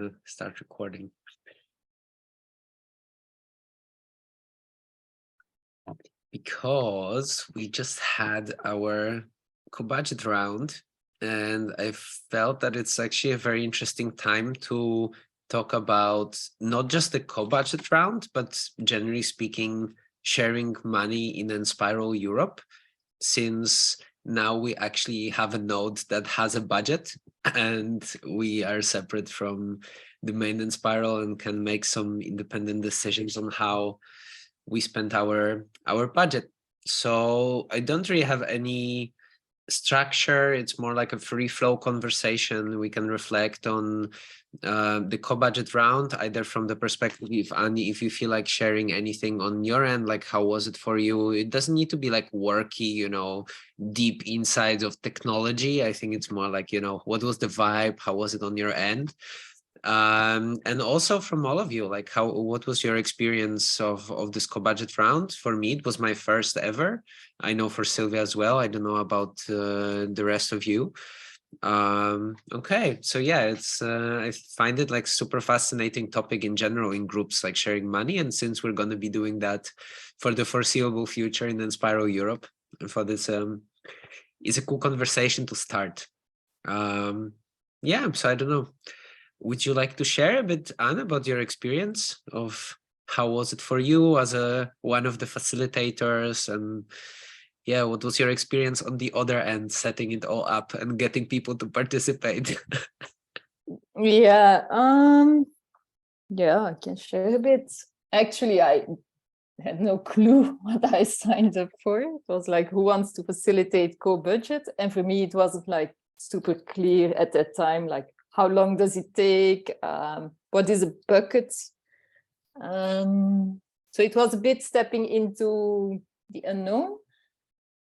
gonna start recording. Because we just had our Cobudget round, and I felt that it's actually a very interesting time to talk about not just the Cobudget round, but generally speaking, sharing money in Enspiral Europe, since now we actually have a node that has a budget and we are separate from the main Enspiral and can make some independent decisions on how we spent our budget. So I don't really have any structure. It's more like a free flow conversation. We can reflect on the co-budget round, either from the perspective of Annie, if you feel like sharing anything on your end, like how was it for you? It doesn't need to be like worky, you know, deep insides of technology. I think it's more like, you know, what was the vibe? How was it on your end? And also from all of you, like what was your experience of this co-budget round? For me, it was my first ever. I know for Sylvia as well. I don't know about the rest of you. Okay, so yeah, it's I find it like super fascinating topic in general in groups, like sharing money. And since we're going to be doing that for the foreseeable future in Enspiral Europe, and for this it's a cool conversation to start. Yeah, so I don't know. Would you like to share a bit, Anna, about your experience of how was it for you as one of the facilitators, and yeah, what was your experience on the other end, setting it all up and getting people to participate? Yeah, I can share a bit. Actually, I had no clue what I signed up for. It was like, who wants to facilitate co-budget? And for me, it wasn't like super clear at that time, like, how long does it take? What is a bucket? So it was a bit stepping into the unknown.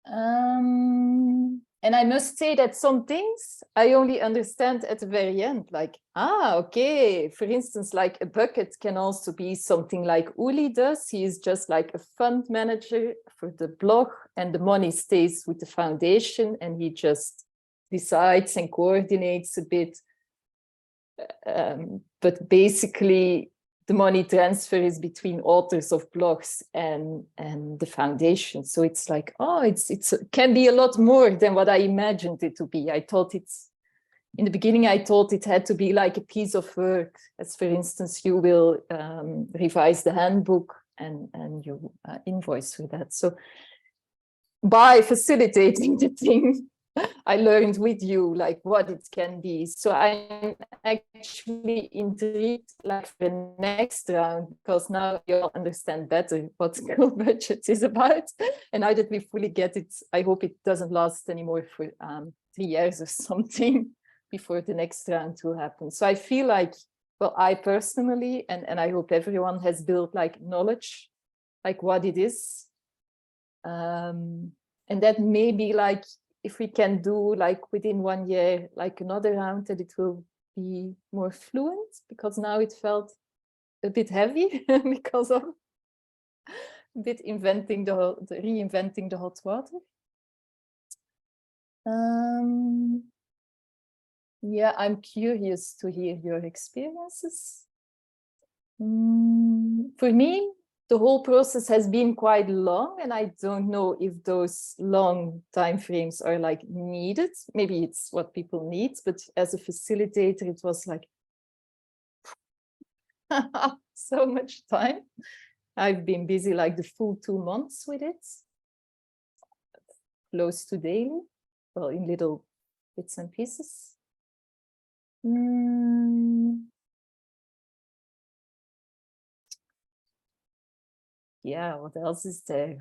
And I must say that some things I only understand at the very end, like, okay, for instance, like a bucket can also be something like Uli does. He is just like a fund manager for the blog, and the money stays with the foundation, and he just decides and coordinates a bit. But basically, the money transfer is between authors of blogs and the foundation. So it's like, it can be a lot more than what I imagined it to be. I thought in the beginning, I thought it had to be like a piece of work. As for instance, you will revise the handbook and you invoice for that. So by facilitating the thing, I learned with you like what it can be. So I'm actually intrigued like for the next round, because now you all understand better what Cobudget is about. And now that we fully get it, I hope it doesn't last anymore for 3 years or something before the next round will happen. So I feel like, well, I personally, and I hope everyone has built like knowledge, like what it is. And that maybe like, if we can do like within 1 year, like another round, that it will be more fluent, because now it felt a bit heavy because of a bit reinventing the hot water. Yeah, I'm curious to hear your experiences. For me, the whole process has been quite long, and I don't know if those long time frames are like needed. Maybe it's what people need, but as a facilitator, it was like so much time. I've been busy like the full 2 months with it, close to daily, well, in little bits and pieces. Yeah, what else is there?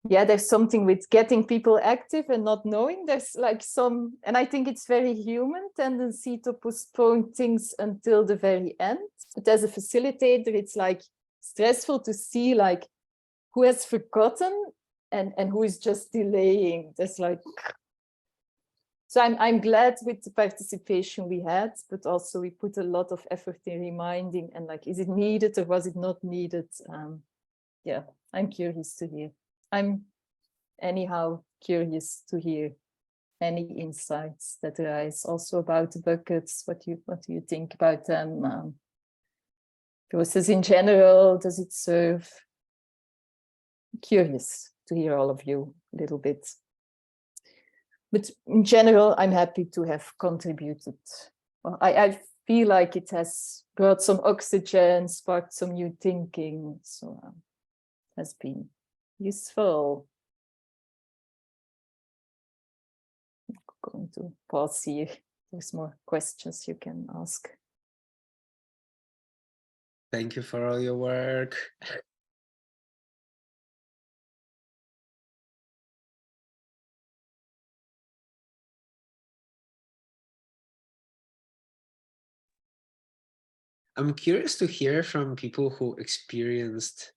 Yeah, there's something with getting people active and not knowing. There's like some, and I think it's very human tendency to postpone things until the very end. But as a facilitator, it's like stressful to see like who has forgotten and who is just delaying. There's like, so I'm glad with the participation we had, but also we put a lot of effort in reminding and like, is it needed or was it not needed? Yeah, I'm curious to hear. I'm anyhow curious to hear any insights that arise also about the buckets? What do you think about them? Process in general, does it serve? Curious to hear all of you a little bit. But in general, I'm happy to have contributed. Well, I feel like it has brought some oxygen, sparked some new thinking. So it has been useful. I'm going to pause here. There's more questions you can ask. Thank you for all your work. I'm curious to hear from people who experienced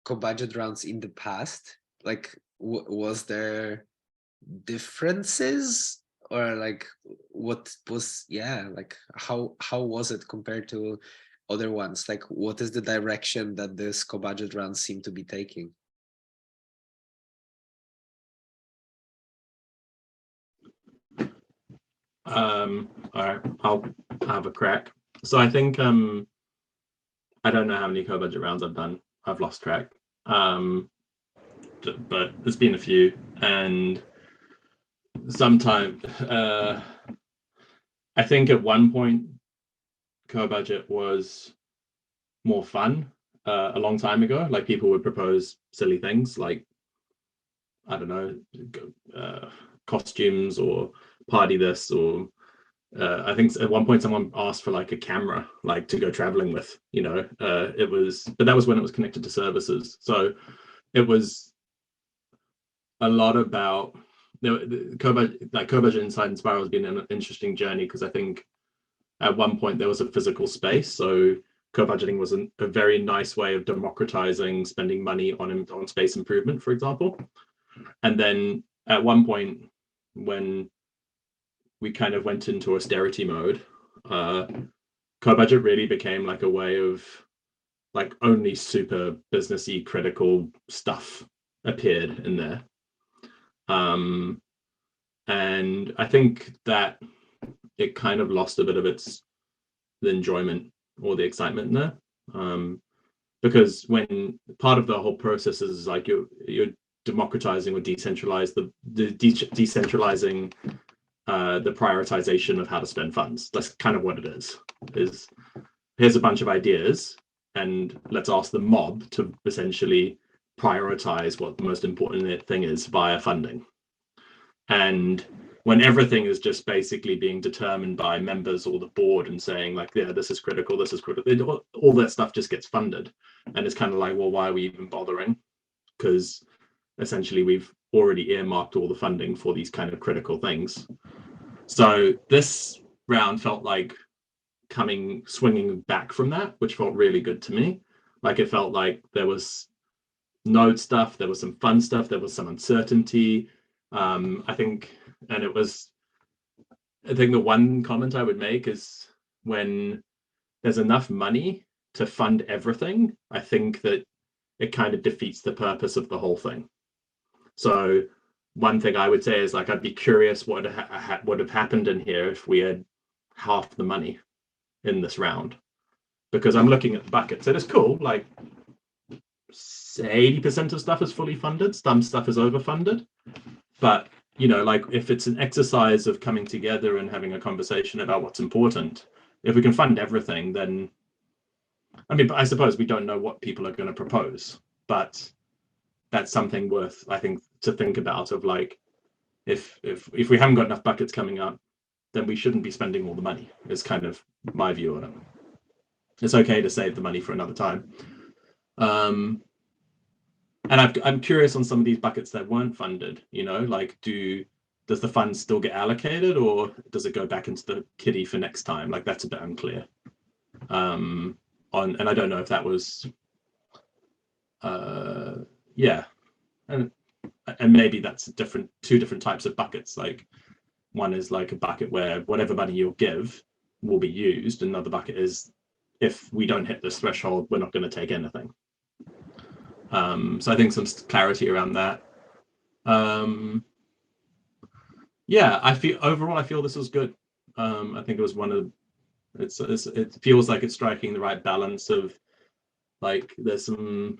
co-budget rounds in the past. Like, was there differences, or like what was, like how was it compared to other ones? Like, what is the direction that this co-budget rounds seem to be taking? All right, I'll have a crack. So I think I don't know how many co-budget rounds I've done. I've lost track. But there's been a few, and sometimes I think at one point co-budget was more fun a long time ago. Like, people would propose silly things like, I don't know, costumes or party this, or I think at one point someone asked for like a camera, like to go traveling with, you know. But that was when it was connected to services. So it was a lot about Co-budget inside Enspiral has been an interesting journey, because I think at one point there was a physical space. So co-budgeting was a very nice way of democratizing spending money on space improvement, for example. And then at one point, when we kind of went into austerity mode, co-budget really became like a way of, like, only super businessy critical stuff appeared in there. And I think that it kind of lost a bit of the enjoyment or the excitement there, because when part of the whole process is like you're democratizing or decentralizing the prioritization of how to spend funds. That's kind of what it is here's a bunch of ideas, and let's ask the mob to essentially prioritize what the most important thing is via funding. And when everything is just basically being determined by members or the board and saying like, yeah, this is critical, all that stuff just gets funded. And it's kind of like, well, why are we even bothering? Because essentially we've already earmarked all the funding for these kind of critical things. So this round felt like swinging back from that, which felt really good to me. Like, it felt like there was node stuff, there was some fun stuff, there was some uncertainty. I think the one comment I would make is, when there's enough money to fund everything, I think that it kind of defeats the purpose of the whole thing. So one thing I would say is, like, I'd be curious what would have happened in here if we had half the money in this round, because I'm looking at the bucket. So it's cool, like 80% of stuff is fully funded, some stuff is overfunded. But, you know, like, if it's an exercise of coming together and having a conversation about what's important, if we can fund everything, then, I mean, I suppose we don't know what people are going to propose, but that's something worth, I think, to think about, of like, if we haven't got enough buckets coming up, then we shouldn't be spending all the money, is kind of my view on it. It's okay to save the money for another time. And I'm curious on some of these buckets that weren't funded, you know, like, does the fund still get allocated, or does it go back into the kitty for next time? Like, that's a bit unclear. And I don't know if that was, yeah. And maybe that's two different types of buckets. Like, one is like a bucket where whatever money you'll give will be used. Another bucket is, if we don't hit this threshold, we're not going to take anything. So I think some clarity around that. Yeah, I feel this was good. I think it was one of it feels like it's striking the right balance of like there's some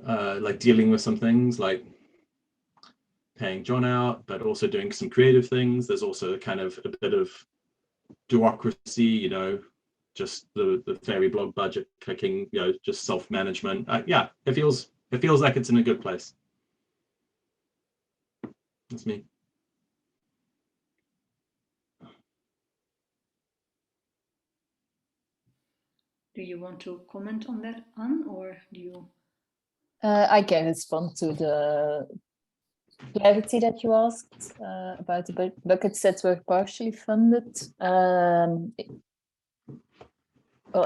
like dealing with some things like paying John out, but also doing some creative things. There's also kind of a bit of bureaucracy, you know, just the fairy blog budget clicking, you know, just self-management. Yeah, it feels like it's in a good place. That's me. Do you want to comment on that, Anne, or do you? I can respond to the clarity that you asked about the buckets that were partially funded. Well,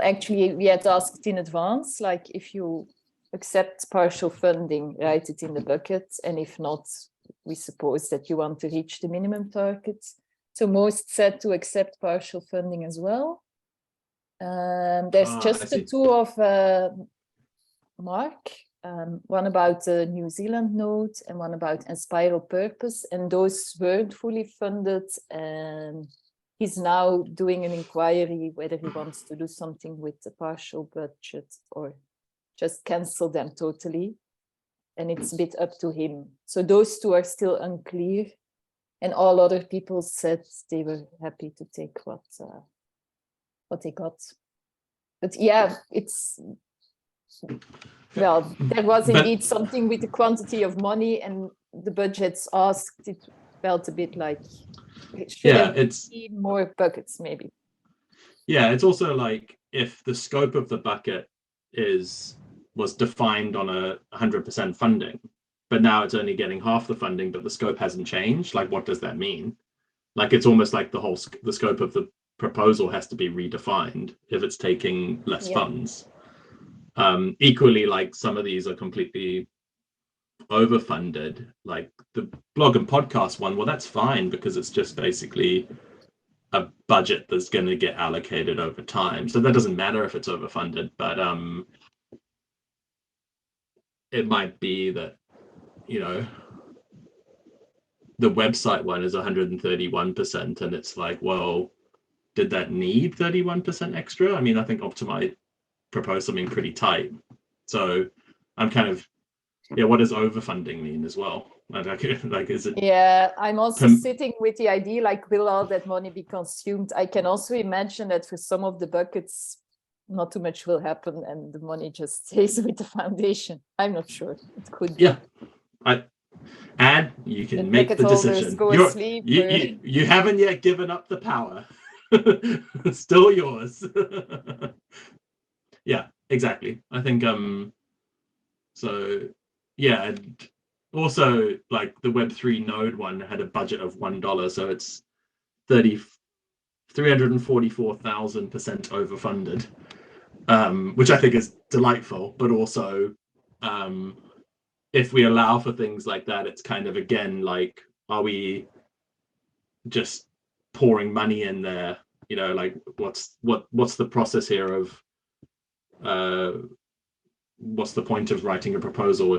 actually, we had asked in advance, like if you accept partial funding, write it in the bucket, and if not, we suppose that you want to reach the minimum target. So most said to accept partial funding as well. There's just the two of Mark, one about the New Zealand node and one about Enspiral purpose, and those weren't fully funded. And he's now doing an inquiry whether he wants to do something with the partial budget or just cancel them totally. And it's a bit up to him. So those two are still unclear. And all other people said they were happy to take what they got. But yeah, it's, well, there was indeed something with the quantity of money and the budgets asked. It felt a bit like it should have been more buckets, maybe. Yeah, it's also like if the scope of the bucket was defined on 100% funding, but now it's only getting half the funding, but the scope hasn't changed. Like, what does that mean? Like, it's almost like the scope of the proposal has to be redefined if it's taking less funds. Equally, like some of these are completely overfunded, like the blog and podcast one. Well, that's fine because it's just basically a budget that's going to get allocated over time, so that doesn't matter if it's overfunded. But it might be that, you know, the website one is 131%, and it's like, well, did that need 31% extra? I mean, I think Optimi proposed something pretty tight. So I'm kind of, what does overfunding mean as well? Like, is it? Yeah, I'm also sitting with the idea, like, will all that money be consumed? I can also imagine that for some of the buckets, not too much will happen and the money just stays with the foundation. I'm not sure. It could be. Yeah. And you can make the decision. You haven't yet given up the power. It's still yours. Yeah, exactly. I think so yeah, and also like the Web3 node one had a budget of $1, so it's 344,000% overfunded, which I think is delightful. But also, if we allow for things like that, it's kind of, again, like, are we just pouring money in there? You know, like what's the process here of what's the point of writing a proposal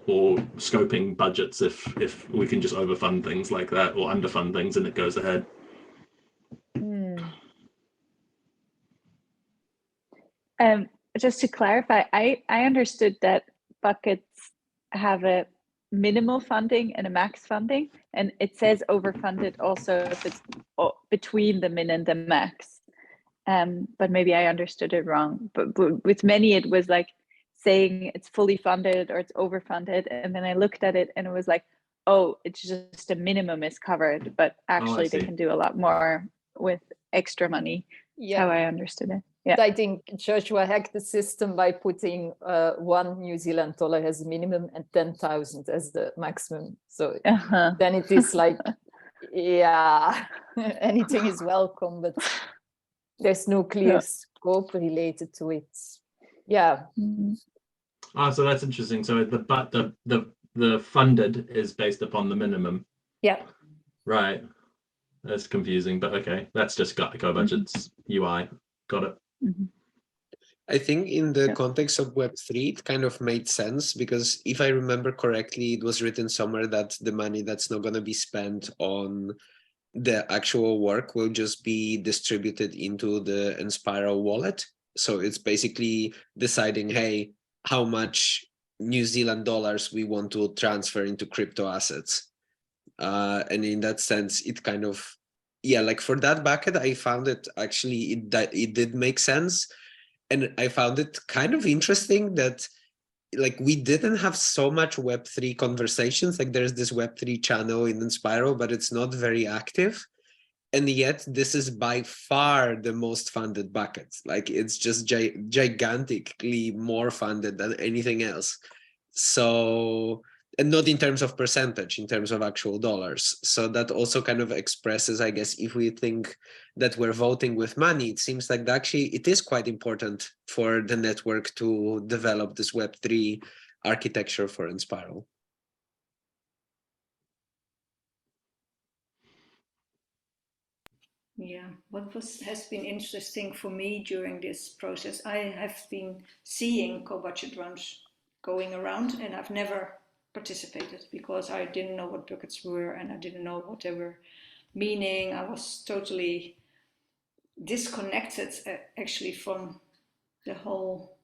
or scoping budgets if we can just overfund things like that or underfund things and it goes ahead? Just to clarify, I understood that buckets have a minimal funding and a max funding, and it says overfunded also if it's between the min and the max. But maybe I understood it wrong. But with many, it was like saying it's fully funded or it's overfunded, and then I looked at it and it was like, oh, it's just a minimum is covered, but actually they can do a lot more with extra money. Yeah, how I understood it. Yeah, I think Joshua hacked the system by putting $1 New Zealand as a minimum and 10,000 as the maximum. So then it is like, yeah, anything is welcome, but there's no clear scope related to it. Yeah. So that's interesting. So the funded is based upon the minimum. Yeah. Right. That's confusing, but okay. That's just got Cobudget's UI. Got it. I think in the Yeah. context of Web3, it kind of made sense because if I remember correctly, it was written somewhere that the money that's not going to be spent on the actual work will just be distributed into the Enspiral wallet. So it's basically deciding, hey, how much New Zealand dollars we want to transfer into crypto assets. And in that sense, it kind of, yeah, like for that bucket, I found it actually, it did make sense. And I found it kind of interesting that like we didn't have so much Web3 conversations. Like there's this Web3 channel in Enspiral, but it's not very active. And yet this is by far the most funded bucket. Like it's just gigantically more funded than anything else. So, and not in terms of percentage, in terms of actual dollars. So that also kind of expresses, I guess, if we think that we're voting with money, it seems like actually it is quite important for the network to develop this Web3 architecture for Enspiral. Yeah, what has been interesting for me during this process, I have been seeing Cobudget runs going around, and I've never participated because I didn't know what buckets were and I didn't know what they were meaning. I was totally disconnected actually from the whole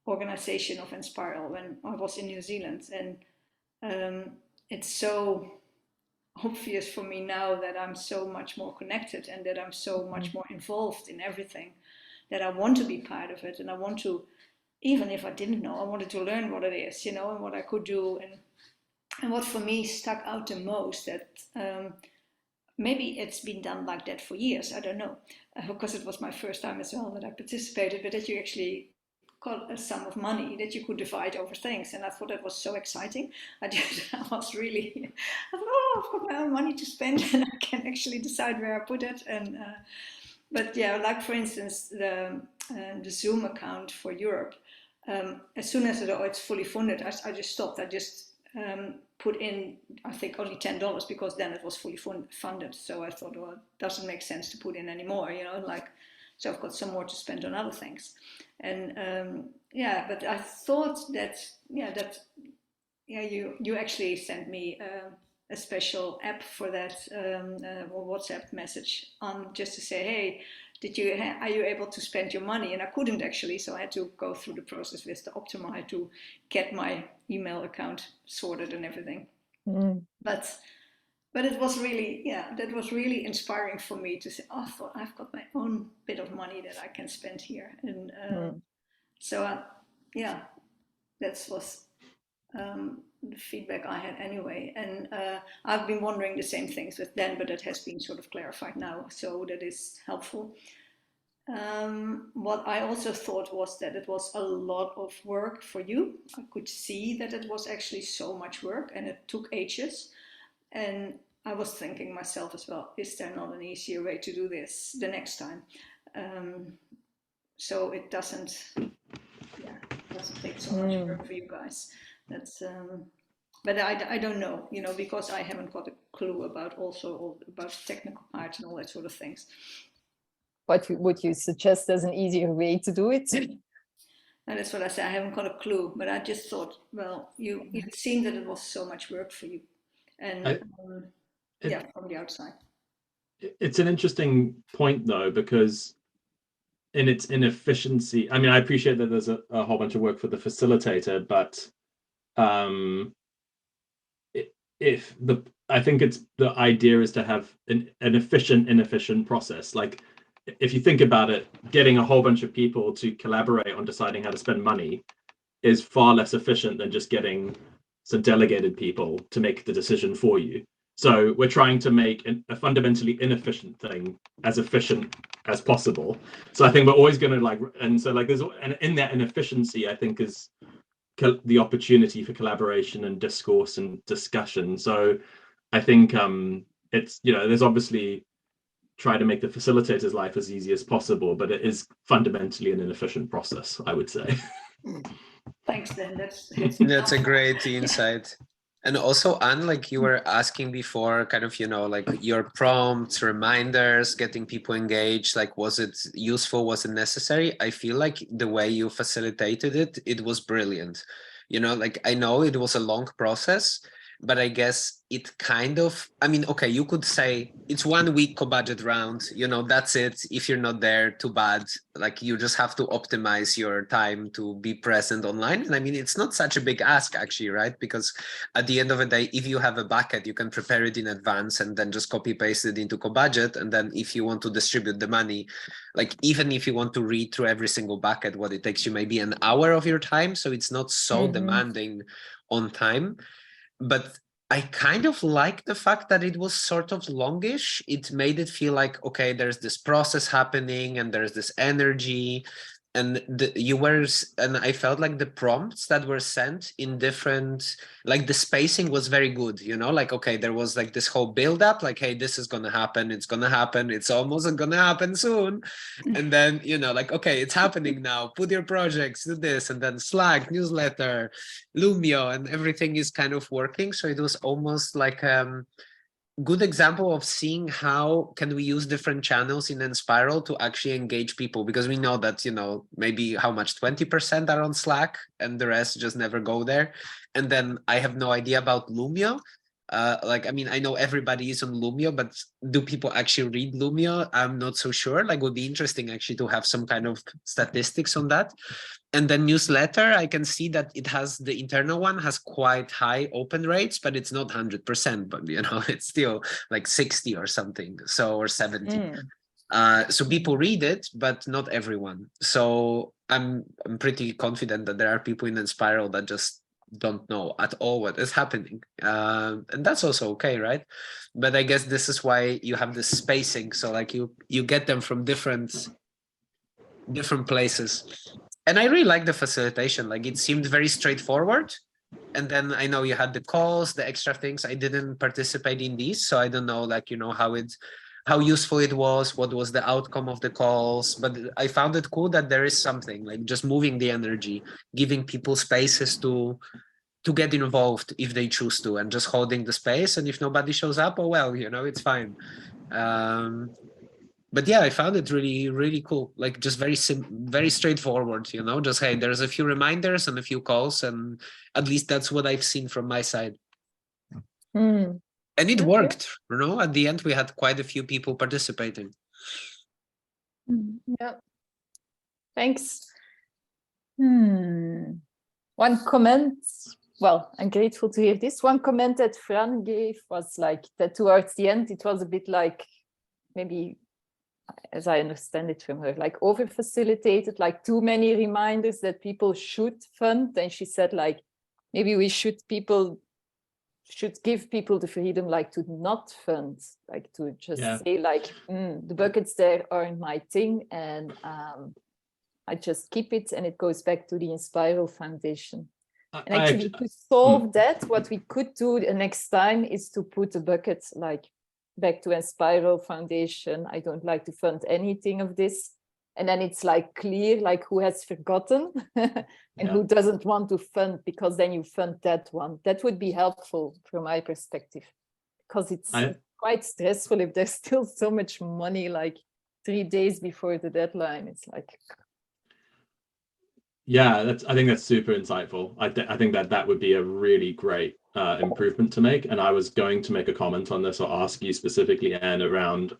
organization of Enspiral when I was in New Zealand, and it's so obvious for me now that I'm so much more connected and that I'm so much more involved in everything, that I want to be part of it, and I want to, even if I didn't know, I wanted to learn what it is, you know, and what I could do. And what for me stuck out the most, that maybe it's been done like that for years, I don't know, because it was my first time as well that I participated, but that you actually got a sum of money that you could divide over things, and I thought that was so exciting. I was really, I thought, oh, I've got my own money to spend, and I can actually decide where I put it. And but yeah, like for instance, the Zoom account for Europe. As soon as it's fully funded, I just stopped. I just put in, I think, only $10 because then it was fully funded. So I thought, well, it doesn't make sense to put in anymore, you know, like. So I've got some more to spend on other things. And yeah, but I thought that, you actually sent me a special app for that, or WhatsApp message on, just to say, hey, are you able to spend your money? And I couldn't actually, so I had to go through the process with the Optima to get my email account sorted and everything. But it was really, that was really inspiring for me to say, oh, I've got my own bit of money that I can spend here. And so, yeah, that was the feedback I had anyway. And I've been wondering the same things with Dan, but it has been sort of clarified now. So that is helpful. What I also thought was that it was a lot of work for you. I could see that it was actually so much work and it took ages. And I was thinking myself as well, is there not an easier way to do this the next time? So it doesn't take so much work for you guys. That's, but I don't know, you know, because I haven't got a clue about about technical parts and all that sort of things. What would you suggest as an easier way to do it? And that's what I said, I haven't got a clue, but I just thought, well, it seemed that it was so much work for you. And from the outside. It's an interesting point though, because in its inefficiency, I mean, I appreciate that there's a whole bunch of work for the facilitator, but I think it's the idea is to have an inefficient process. Like if you think about it, getting a whole bunch of people to collaborate on deciding how to spend money is far less efficient than just getting some delegated people to make the decision for you. So we're trying to make a fundamentally inefficient thing as efficient as possible. So I think we're always going to there's, and in that inefficiency, I think is the opportunity for collaboration and discourse and discussion. So I think it's, you know, there's obviously try to make the facilitator's life as easy as possible, but it is fundamentally an inefficient process, I would say. Thanks, Dan. That's a great insight. And also, Anne, like you were asking before, kind of, like your prompts, reminders, getting people engaged, like, was it useful? Was it necessary? I feel like the way you facilitated it, it was brilliant. Like I know it was a long process, but I guess it kind of, I mean, okay, you could say it's 1 week co-budget round, that's it. If you're not there, too bad. Like you just have to optimize your time to be present online. And I mean, it's not such a big ask actually, right? Because at the end of the day, if you have a bucket, you can prepare it in advance and then just copy paste it into Cobudget. And then if you want to distribute the money, like even if you want to read through every single bucket, what it takes you maybe an hour of your time. So it's not so demanding on time. But I kind of like the fact that it was sort of longish. It made it feel like, okay, there's this process happening and there's this energy. And and I felt like the prompts that were sent in different, like the spacing was very good, like, okay, there was like this whole build up, like, hey, this is going to happen. It's going to happen. It's almost going to happen soon. And then, like, okay, it's happening now. Put your projects, do this, and then Slack, newsletter, Lumio, and everything is kind of working. So it was almost like good example of seeing how can we use different channels in Enspiral to actually engage people, because we know that maybe how much 20% are on Slack and the rest just never go there. And then I have no idea about Lumio. Like, I mean, I know everybody is on Lumio, but do people actually read Lumio? I'm not so sure. Like, would be interesting actually to have some kind of statistics on that. And then newsletter, I can see that it has, the internal one has quite high open rates, but it's not 100%, but it's still like 60 or something, so, or 70. So people read it, but not everyone. So I'm pretty confident that there are people in Enspiral that just don't know at all what is happening. And that's also okay, right? But I guess this is why you have this spacing. So like you get them from different places. And I really like the facilitation. Like it seemed very straightforward. And then I know you had the calls, the extra things. I didn't participate in these, so I don't know, like, how useful it was, what was the outcome of the calls. But I found it cool that there is something like just moving the energy, giving people spaces to get involved if they choose to, and just holding the space. And if nobody shows up, oh well, it's fine. But yeah, I found it really, really cool. Like just very straightforward, just, hey, there's a few reminders and a few calls, and at least that's what I've seen from my side. And it worked, at the end we had quite a few people participating. Yeah, thanks. One comment, well, I'm grateful to hear this. One comment that Fran gave was like that towards the end, it was a bit like, maybe as I understand it from her, like over-facilitated, like too many reminders that people should fund. And she said, like, maybe we should give people the freedom, like, to not fund, like to just say, like, the buckets there aren't my thing, and I just keep it, and it goes back to the Enspiral Foundation. And actually, to solve that, what we could do the next time is to put a bucket, like, back to Enspiral Foundation. I don't like to fund anything of this. And then it's like clear, like who has forgotten and who doesn't want to fund, because then you fund that one. That would be helpful from my perspective, because it's quite stressful if there's still so much money, like 3 days before the deadline. It's like... Yeah, I think that's super insightful. I think that would be a really great improvement to make. And I was going to make a comment on this or ask you specifically, Anne, around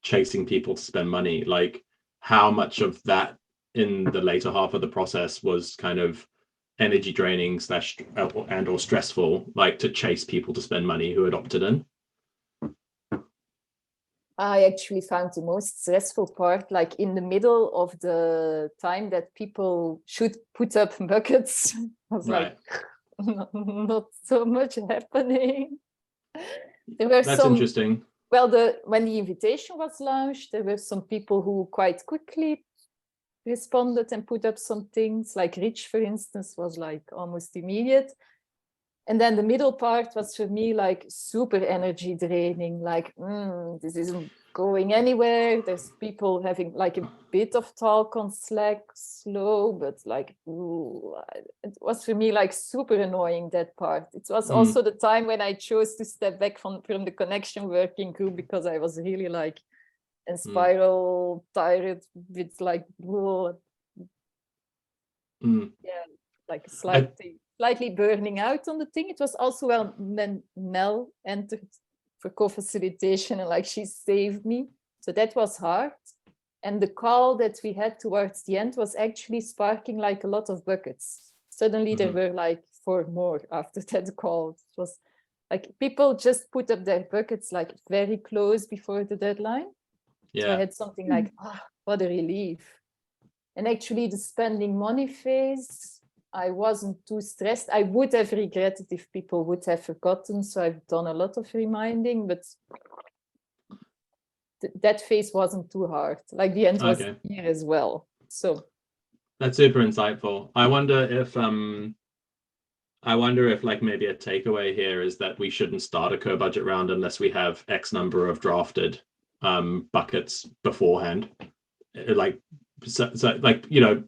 chasing people to spend money. Like how much of that in the later half of the process was kind of energy draining and or stressful, like to chase people to spend money who had opted in? I actually found the most stressful part, like in the middle of the time that people should put up buckets. I was like, not so much happening. There were That's interesting. Well, when the invitation was launched, there were some people who quite quickly responded and put up some things, like Rich, for instance, was like almost immediate. And then the middle part was for me like super energy draining, like, this isn't going anywhere. There's people having like a bit of talk on Slack, slow, but like, ooh, it was for me like super annoying, that part. It was also the time when I chose to step back from the connection working group, because I was really like Enspiral tired with like, whoa, yeah, like slightly burning out on the thing. It was also when Mel entered for co-facilitation, and like she saved me. So that was hard. And the call that we had towards the end was actually sparking like a lot of buckets. Suddenly there were like 4 more after that call. It was like people just put up their buckets like very close before the deadline. Yeah. So I had something like, what a relief. And actually the spending money phase, I wasn't too stressed. I would have regretted if people would have forgotten. So I've done a lot of reminding, but that phase wasn't too hard. Like the end was here as well. So that's super insightful. I wonder if like maybe a takeaway here is that we shouldn't start a co-budget round unless we have X number of drafted buckets beforehand. Like, so like, you know,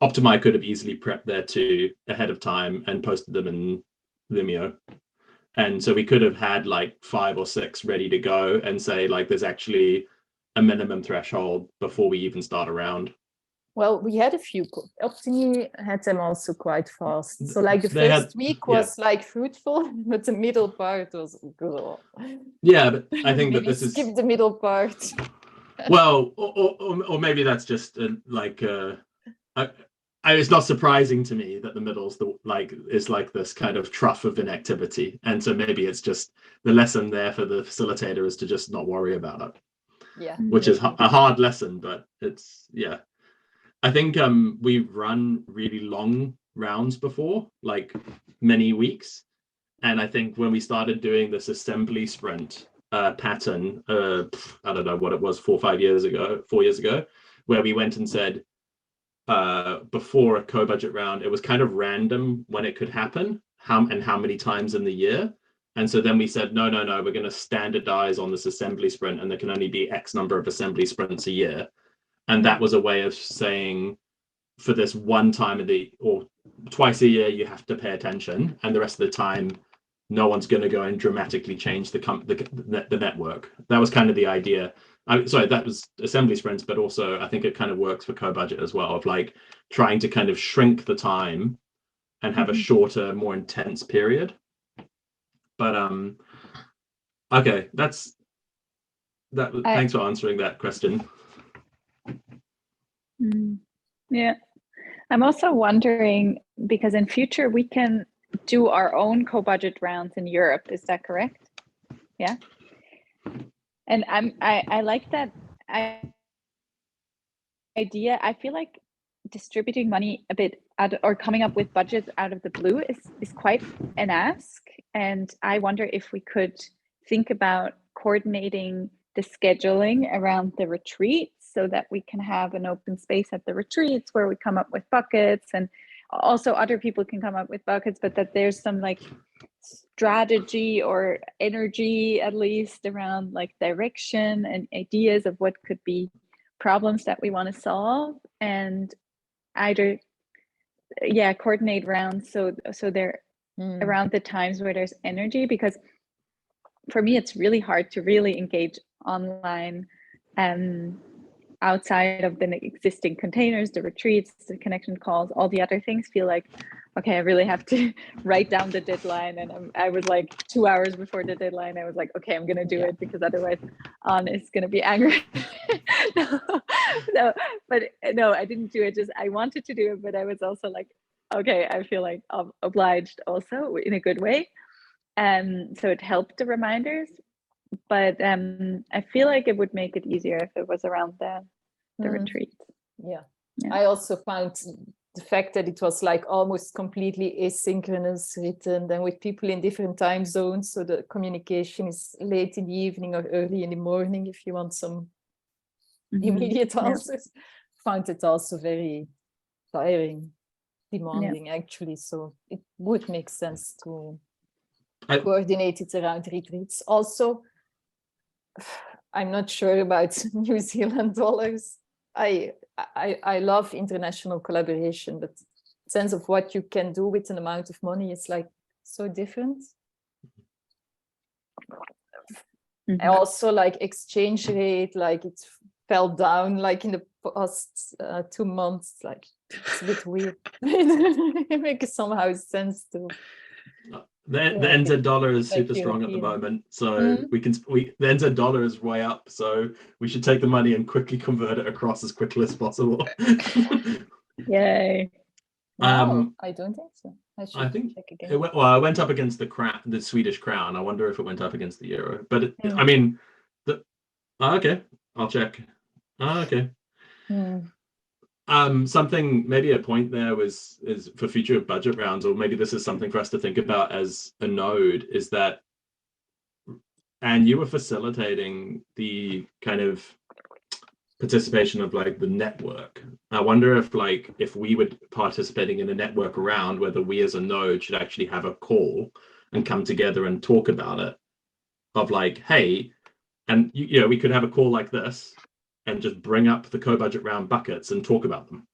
Optimi could have easily prepped their 2 ahead of time and posted them in Vimeo. And so we could have had like 5 or 6 ready to go and say like there's actually a minimum threshold before we even start a round. Well, we had a few. Optimi had them also quite fast. So like the first week was like fruitful, but the middle part was good. Yeah, but I think that this is skip the middle part. Well, or maybe that's just it's not surprising to me that the middle's is like this kind of trough of inactivity, and so maybe it's just the lesson there for the facilitator is to just not worry about it. Yeah, which is a hard lesson, but it's I think we've run really long rounds before, like many weeks, and I think when we started doing this assembly sprint pattern, I don't know what it was, 4 years ago, where we went and said before a co-budget round, it was kind of random when it could happen, how many times in the year. And so then we said, no, we're going to standardize on this assembly sprint, and there can only be X number of assembly sprints a year. And that was a way of saying, for this one time or twice a year, you have to pay attention, and the rest of the time, no one's going to go and dramatically change the network. That was kind of the idea. Sorry, that was assembly sprints, but also I think it kind of works for co-budget as well, of like trying to kind of shrink the time and have a shorter, more intense period. But okay, that's that. Thanks for answering that question. Yeah, I'm also wondering, because in future we can do our own co-budget rounds in Europe. Is that correct? Yeah. And I like that idea. I feel like distributing money a bit or coming up with budgets out of the blue is quite an ask. And I wonder if we could think about coordinating the scheduling around the retreats so that we can have an open space at the retreats where we come up with buckets, and also other people can come up with buckets, but that there's some like strategy or energy at least around like direction and ideas of what could be problems that we want to solve, and either coordinate rounds so they're around the times where there's energy. Because for me it's really hard to really engage online outside of the existing containers, the retreats, the connection calls, all the other things feel like, okay, I really have to write down the deadline. And I was like 2 hours before the deadline, I was like, okay, I'm going to do it, because otherwise Anne is going to be angry. No, I didn't do it. Just, I wanted to do it, but I was also like, okay, I feel like I'm obliged also in a good way. So it helped the reminders. But I feel like it would make it easier if it was around the retreat. Yeah. I also found the fact that it was like almost completely asynchronous written, then with people in different time zones. So the communication is late in the evening or early in the morning if you want some immediate answers. Found it also very tiring, demanding actually. So it would make sense to coordinate it around retreats. Also, I'm not sure about New Zealand dollars. I love international collaboration, but sense of what you can do with an amount of money is like so different. And also like exchange rate, like it fell down like in the past 2 months. Like it's a bit weird. It makes somehow sense to. The NZ dollar is super strong at the moment, so the NZ dollar is way up, so we should take the money and quickly convert it across as quickly as possible. Yay. Wow, I don't think so. I think check again. it went up against the Swedish crown. I wonder if it went up against the euro, but I mean, okay, I'll check. Okay. Something, maybe a point there is for future budget rounds, or maybe this is something for us to think about as a node, is that, and you were facilitating the kind of participation of like the network. I wonder if we were participating in a network round, whether we as a node should actually have a call and come together and talk about it, of like, hey, and you know, we could have a call like this and just bring up the co-budget round buckets and talk about them,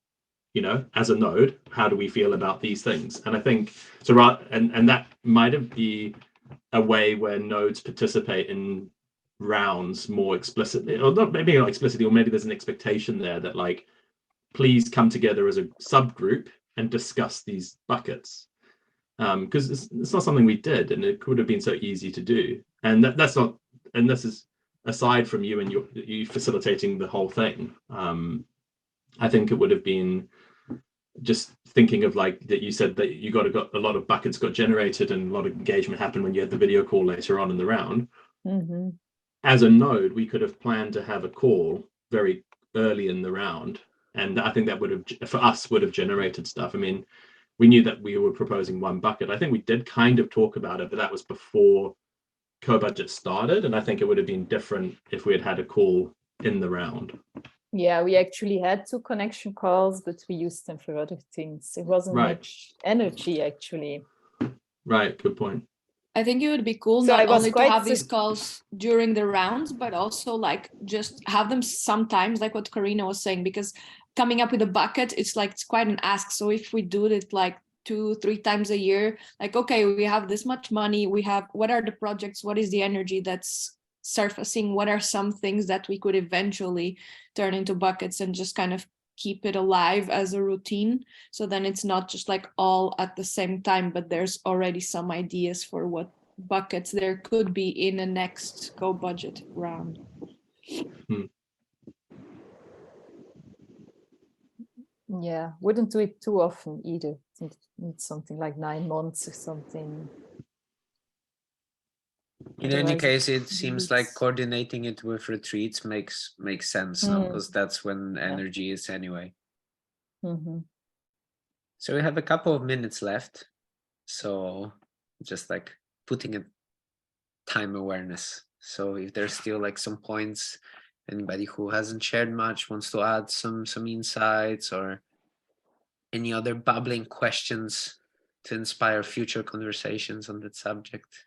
you know, as a node. How do we feel about these things? And I think so, and that might be a way where nodes participate in rounds more explicitly, or not, maybe not explicitly, or maybe there's an expectation there that like, please come together as a subgroup and discuss these buckets, because it's not something we did, and it could have been so easy to do. And that's not, and this is aside from you and you facilitating the whole thing. I think it would have been just thinking of like that you said that you got a lot of buckets got generated and a lot of engagement happened when you had the video call later on in the round. As a node, we could have planned to have a call very early in the round, and I think that would have, for us, would have generated stuff. I mean, we knew that we were proposing one bucket. I think we did kind of talk about it, but that was before Cobudget started, and I think it would have been different if we had had a call in the round. Yeah, we actually had 2 connection calls, but we used them for other things. It wasn't much energy, actually. Right, good point. I think it would be cool So not only to have these calls during the rounds, but also like just have them sometimes, like what Karina was saying, because coming up with a bucket, it's like, it's quite an ask. So if we do it like 2-3 times a year, like, okay, we have this much money, we have, what are the projects, what is the energy that's surfacing, what are some things that we could eventually turn into buckets, and just kind of keep it alive as a routine. So then it's not just like all at the same time, but there's already some ideas for what buckets there could be in a next co-budget round. Yeah, wouldn't do it too often either. I think it needs something like 9 months or something. In any case, it seems like coordinating it with retreats makes sense, because that's when energy is anyway. So we have a couple of minutes left, so just like putting in time awareness. So if there's still like some points, anybody who hasn't shared much wants to add some insights, or any other bubbling questions to inspire future conversations on that subject.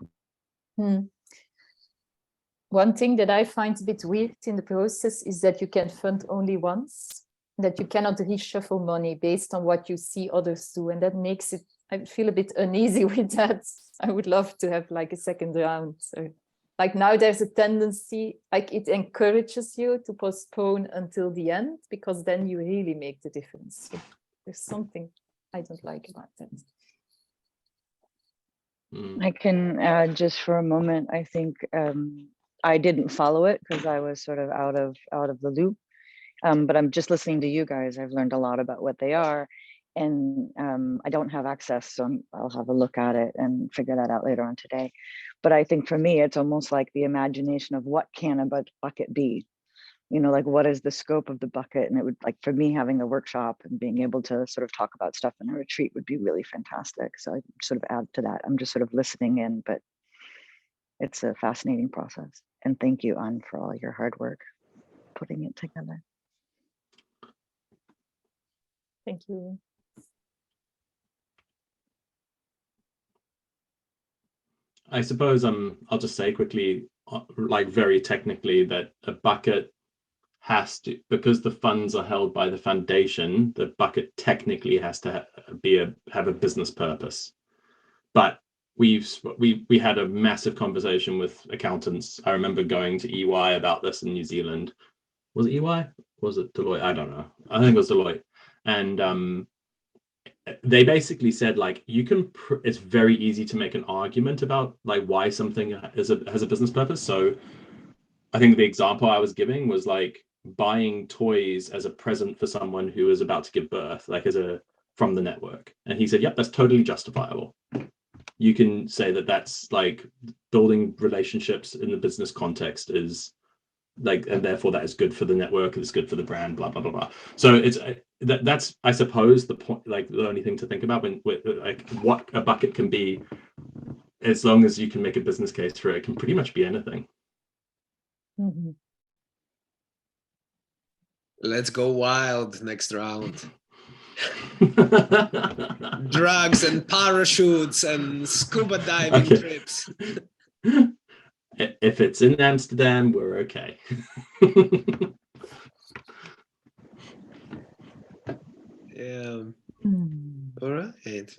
One thing that I find a bit weird in the process is that you can fund only once, that you cannot reshuffle money based on what you see others do. And that makes it, I feel a bit uneasy with that. I would love to have like a second round. So, like now there's a tendency, like it encourages you to postpone until the end, because then you really make the difference. So there's something I don't like about that. I can add just for a moment. I think I didn't follow it because I was sort of out of the loop. But I'm just listening to you guys. I've learned a lot about what they are, and I don't have access, so I'll have a look at it and figure that out later on today. But I think for me, it's almost like the imagination of what can a bucket be. You know, like what is the scope of the bucket? And it would, like, for me, having a workshop and being able to sort of talk about stuff in a retreat would be really fantastic. So I sort of add to that. I'm just sort of listening in, but it's a fascinating process. And thank you, An, for all your hard work putting it together. Thank you. I suppose I'll just say quickly like very technically, that a bucket has to, because the funds are held by the foundation, the bucket technically has to have a business purpose. But we had a massive conversation with accountants. I remember going to EY about this in New Zealand. Was it EY? Was it Deloitte? I don't know. I think it was Deloitte. And they basically said, like, you can, it's very easy to make an argument about like why something has a business purpose. So I think the example I was giving was like buying toys as a present for someone who is about to give birth, like from the network. And he said, yep, that's totally justifiable. You can say that that's like building relationships in the business context is like, and therefore that is good for the network, it's good for the brand, blah, blah, blah, blah. So it's that's, I suppose, the point, like the only thing to think about when like what a bucket can be, as long as you can make a business case for it, it can pretty much be anything. Mhm. Let's go wild next round. Drugs and parachutes and scuba diving Okay. trips. If it's in Amsterdam, we're okay. Yeah. Mm. All right.